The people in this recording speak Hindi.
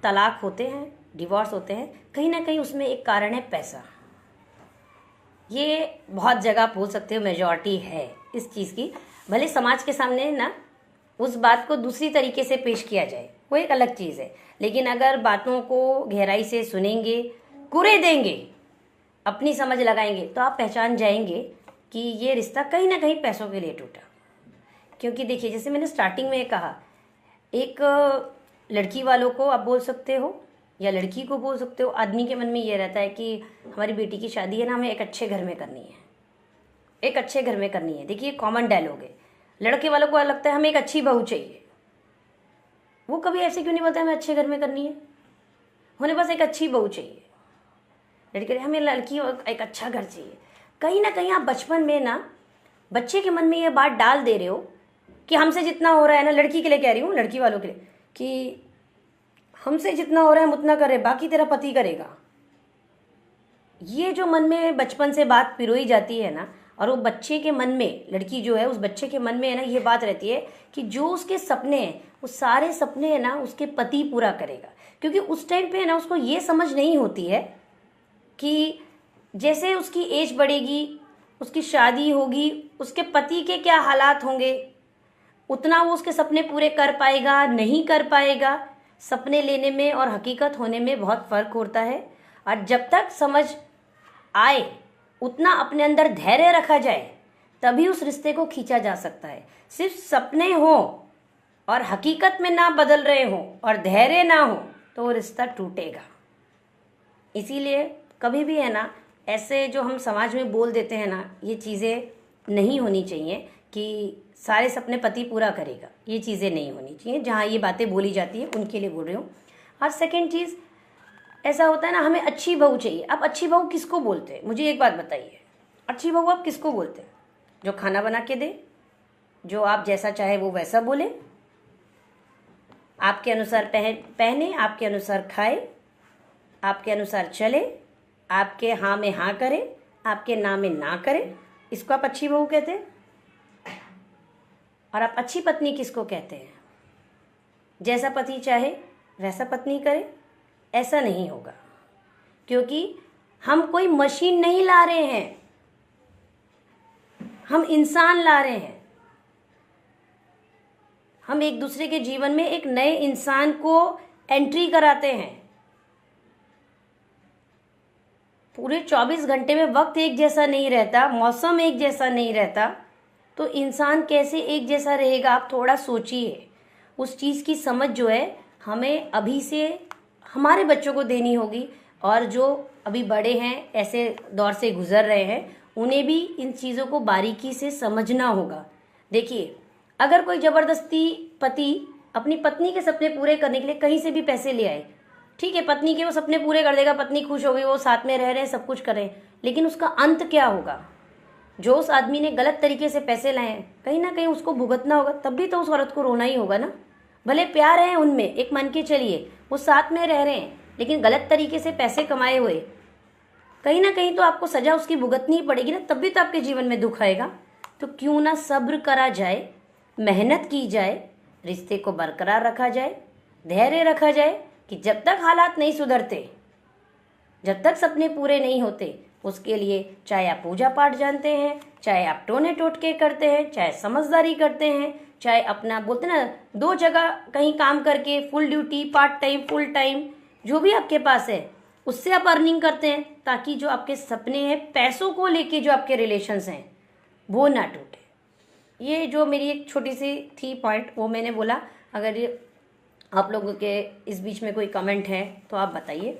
तलाक होते हैं, डिवोर्स होते हैं, कहीं ना कहीं उसमें एक कारण है पैसा। ये बहुत जगह आप बोल सकते हो मेजॉरिटी है इस चीज़ की। भले समाज के सामने ना उस बात को दूसरी तरीके से पेश किया जाए, वो एक अलग चीज़ है, लेकिन अगर बातों को गहराई से सुनेंगे, कुरे देंगे, अपनी समझ लगाएंगे, तो आप पहचान जाएंगे कि ये रिश्ता कहीं ना कहीं पैसों के लिए टूटा। क्योंकि देखिए, जैसे मैंने स्टार्टिंग में कहा, एक लड़की वालों को आप बोल सकते हो या लड़की को बोल सकते हो, आदमी के मन में ये रहता है कि हमारी बेटी की शादी है ना, हमें एक अच्छे घर में करनी है, एक अच्छे घर में करनी है। देखिए, कॉमन डायलॉग है। लड़के वालों को लगता है हमें एक अच्छी बहू चाहिए। वो कभी ऐसे क्यों नहीं बोलते हमें अच्छे घर में करनी है, उन्हें बस एक अच्छी बहू चाहिए। लड़के हमें लड़की एक अच्छा घर चाहिए। कहीं ना कहीं आप बचपन में ना बच्चे के मन में ये बात डाल दे रहे हो कि हमसे जितना हो रहा है ना, लड़की के लिए कह रही हूँ, लड़की वालों के लिए, कि हमसे जितना हो रहा है हम उतना करें, बाकी तेरा पति करेगा। ये जो मन में बचपन से बात पिरोई जाती है ना, और वो बच्चे के मन में, लड़की जो है उस बच्चे के मन में है ना, ये बात रहती है कि जो उसके सपने हैं वो सारे सपने है ना उसके पति पूरा करेगा। क्योंकि उस टाइम पे है ना उसको ये समझ नहीं होती है कि जैसे उसकी एज बढ़ेगी, उसकी शादी होगी, उसके पति के क्या हालात होंगे, उतना वो उसके सपने पूरे कर पाएगा नहीं कर पाएगा। सपने लेने में और हकीकत होने में बहुत फ़र्क होता है। और जब तक समझ आए, उतना अपने अंदर धैर्य रखा जाए, तभी उस रिश्ते को खींचा जा सकता है। सिर्फ सपने हो और हकीकत में ना बदल रहे हो और धैर्य ना हो तो वो रिश्ता टूटेगा। इसीलिए कभी भी है ना, ऐसे जो हम समाज में बोल देते हैं ना, ये चीज़ें नहीं होनी चाहिए कि सारे सपने पति पूरा करेगा। ये चीज़ें नहीं होनी चाहिए। जहाँ ये बातें बोली जाती है उनके लिए बोल रही हूँ। और सेकंड चीज़, ऐसा होता है ना, हमें अच्छी बहू चाहिए। अब अच्छी बहू किसको बोलते हैं, मुझे एक बात बताइए, अच्छी बहू आप किसको बोलते हैं? जो खाना बना के दे, जो आप जैसा चाहे वो वैसा बोले, आपके अनुसार पहने, आपके अनुसार खाए, आपके अनुसार चले, आपके हाँ में हाँ करे, आपके ना में ना करे, इसको आप अच्छी बहू कहते हैं। और आप अच्छी पत्नी किसको कहते हैं? जैसा पति चाहे वैसा पत्नी करे। ऐसा नहीं होगा, क्योंकि हम कोई मशीन नहीं ला रहे हैं, हम इंसान ला रहे हैं। हम एक दूसरे के जीवन में एक नए इंसान को एंट्री कराते हैं। पूरे 24 घंटे में वक्त एक जैसा नहीं रहता, मौसम एक जैसा नहीं रहता, तो इंसान कैसे एक जैसा रहेगा? आप थोड़ा सोचिए। उस चीज़ की समझ जो है हमें अभी से हमारे बच्चों को देनी होगी, और जो अभी बड़े हैं, ऐसे दौर से गुजर रहे हैं, उन्हें भी इन चीज़ों को बारीकी से समझना होगा। देखिए, अगर कोई ज़बरदस्ती पति अपनी पत्नी के सपने पूरे करने के लिए कहीं से भी पैसे ले आए, ठीक है, पत्नी के वो सपने पूरे कर देगा, पत्नी खुश हो गई, वो साथ में रह रहे हैं, सब कुछ कर रहे हैं, लेकिन उसका अंत क्या होगा? जो उस आदमी ने गलत तरीके से पैसे लाए हैं, कहीं ना कहीं उसको भुगतना होगा। तब भी तो उस औरत को रोना ही होगा ना। भले प्यार है उनमें, एक मन के चलिए वो साथ में रह रहे हैं, लेकिन गलत तरीके से पैसे कमाए हुए, कहीं ना कहीं तो आपको सजा उसकी भुगतनी ही पड़ेगी ना। तब भी तो आपके जीवन में दुख आएगा। तो क्यों ना सब्र करा जाए, मेहनत की जाए, रिश्ते को बरकरार रखा जाए, धैर्य रखा जाए कि जब तक हालात नहीं सुधरते, जब तक सपने पूरे नहीं होते, उसके लिए चाहे आप पूजा पाठ जानते हैं, चाहे आप टोने टोटके करते हैं, चाहे समझदारी करते हैं, चाहे अपना बोलते ना 2 जगह कहीं काम करके, full duty, part time, full time, जो भी आपके पास है उससे आप अर्निंग करते हैं, ताकि जो आपके सपने हैं, पैसों को लेके जो आपके रिलेशंस हैं, वो ना टूटे। ये जो मेरी एक छोटी सी थी पॉइंट, वो मैंने बोला। अगर आप लोगों के इस बीच में कोई कमेंट है तो आप बताइए।